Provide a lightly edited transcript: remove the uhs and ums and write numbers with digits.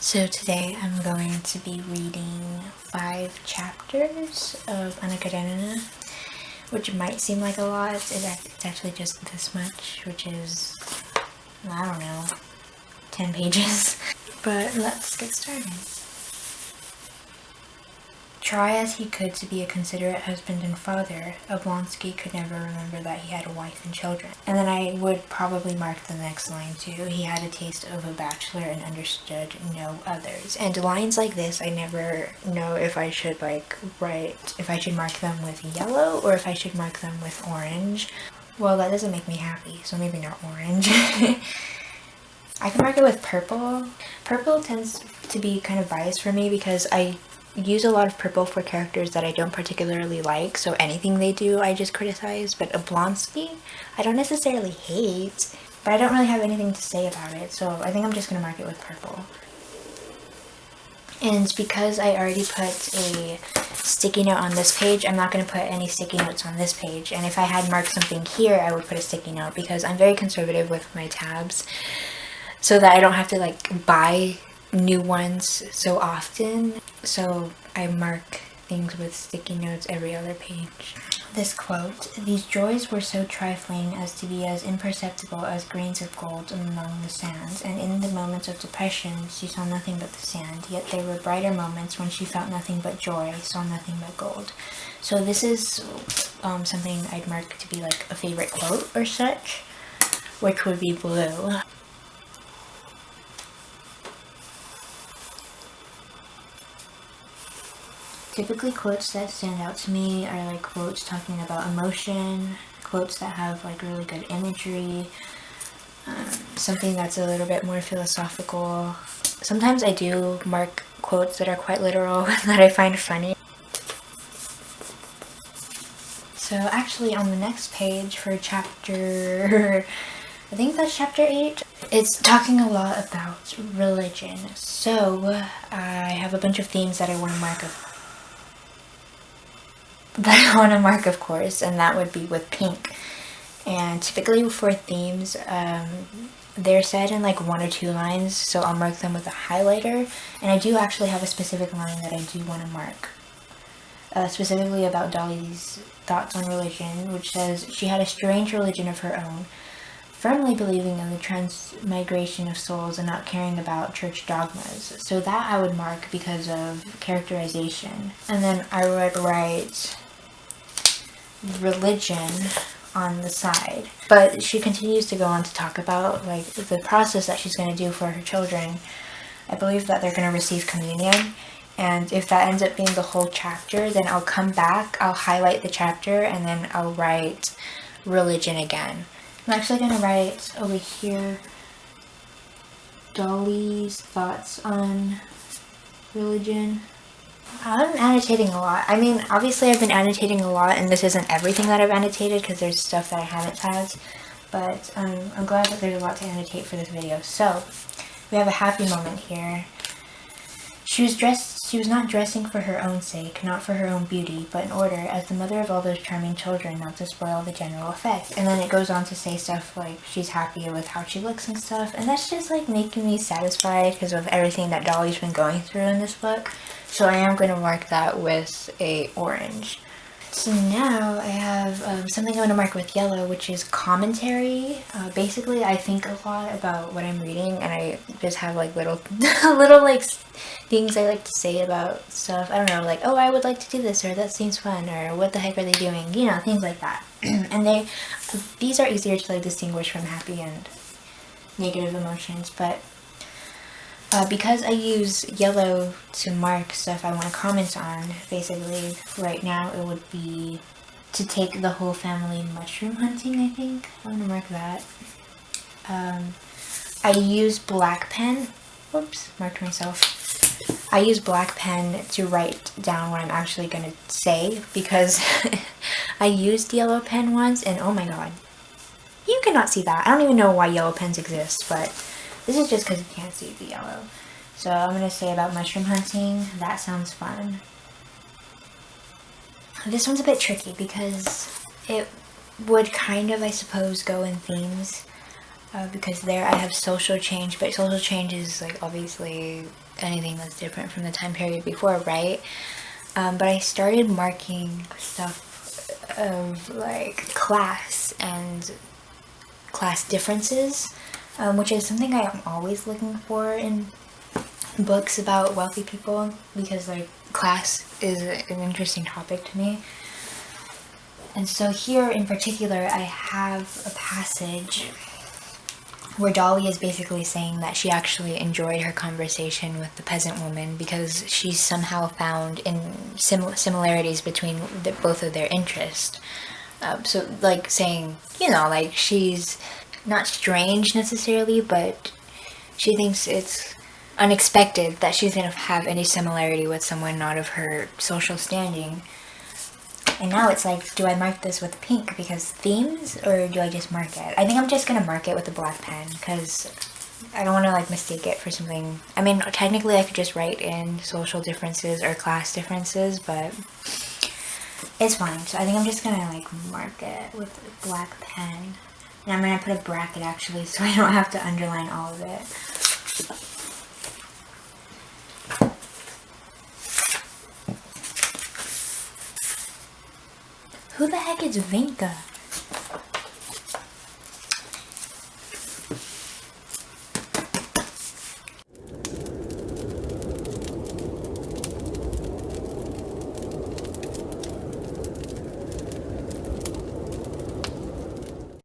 So today I'm going to be reading 5 chapters of Anna Karenina, which might seem like a lot. It's actually just this much, which is, I don't know, 10 pages. But let's get started. Try as he could to be a considerate husband and father, Oblonsky could never remember that he had a wife and children. And then I would probably mark the next line too. He had a taste of a bachelor and understood no others. And lines like this, I never know if I should if I should mark them with yellow or if I should mark them with orange. Well, that doesn't make me happy, so maybe not orange. I can mark it with purple. Purple tends to be kind of biased for me because I use a lot of purple for characters that I don't particularly like, so anything they do I just criticize. But Oblonsky, I don't necessarily hate, but I don't really have anything to say about it, so I think I'm just going to mark it with purple. And because I already put a sticky note on this page, I'm not going to put any sticky notes on this page. And if I had marked something here, I would put a sticky note because I'm very conservative with my tabs, so that I don't have to buy new ones so often. So I mark things with sticky notes every other page. This quote: "These joys were so trifling as to be as imperceptible as grains of gold among the sands, and in the moments of depression she saw nothing but the sand, yet there were brighter moments when she felt nothing but joy, saw nothing but gold." So this is something I'd mark to be like a favorite quote or such, which would be blue. Typically quotes that stand out to me are quotes talking about emotion, quotes that have really good imagery, something that's a little bit more philosophical. Sometimes I do mark quotes that are quite literal that I find funny. So actually on the next page for chapter, I think that's chapter 8, it's talking a lot about religion. So I have a bunch of themes that I want to mark of course, and that would be with pink. And typically for themes, they're said in 1 or 2 lines, so I'll mark them with a highlighter. And I do actually have a specific line that I do want to mark, specifically about Dolly's thoughts on religion, which says, "She had a strange religion of her own, firmly believing in the transmigration of souls and not caring about church dogmas." So that I would mark because of characterization. And then I would write religion on the side. But she continues to go on to talk about the process that she's going to do for her children. I believe that they're going to receive communion, and if that ends up being the whole chapter, then I'll come back, I'll highlight the chapter, and then I'll write religion again. I'm actually going to write over here Dolly's thoughts on religion. I'm annotating a lot. I mean, obviously I've been annotating a lot, and this isn't everything that I've annotated because there's stuff that I haven't tagged, but I'm glad that there's a lot to annotate for this video. So we have a happy moment here. She was not dressing for her own sake, not for her own beauty, but in order, as the mother of all those charming children, not to spoil the general effect. And then it goes on to say stuff like she's happy with how she looks and stuff, and that's just making me satisfied because of everything that Dolly's been going through in this book. So I am going to mark that with a orange. So now I have something I'm going to mark with yellow, which is commentary. Basically, I think a lot about what I'm reading, and I just have little things I like to say about stuff. I don't know, oh, I would like to do this, or that seems fun, or what the heck are they doing? You know, things like that. And these are easier to distinguish from happy and negative emotions, but because I use yellow to mark stuff I want to comment on, basically right now it would be to take the whole family mushroom hunting, I think. I'm going to mark that. I use black pen. Whoops, marked myself. I use black pen to write down what I'm actually going to say because I used yellow pen once and oh my god. You cannot see that. I don't even know why yellow pens exist, but this is just because you can't see the yellow. So I'm going to say about mushroom hunting. That sounds fun. This one's a bit tricky because it would kind of, I suppose, go in themes. because there I have social change, but social change is like obviously anything that's different from the time period before, right? But I started marking stuff of like class and class differences, which is something I am always looking for in books about wealthy people, because like class is an interesting topic to me. And so here in particular I have a passage where Dolly is basically saying that she actually enjoyed her conversation with the peasant woman because she somehow found in similarities between both of their interests. So like saying, you know, like she's not strange necessarily, but she thinks it's unexpected that she's going to have any similarity with someone not of her social standing. And now it's like, do I mark this with pink because themes, or do I just mark it? I think I'm just going to mark it with a black pen because I don't want to like mistake it for something. I mean, technically I could just write in social differences or class differences, but it's fine. So I think I'm just going to like mark it with a black pen. And I'm going to put a bracket actually so I don't have to underline all of it. Who the heck is Vinka?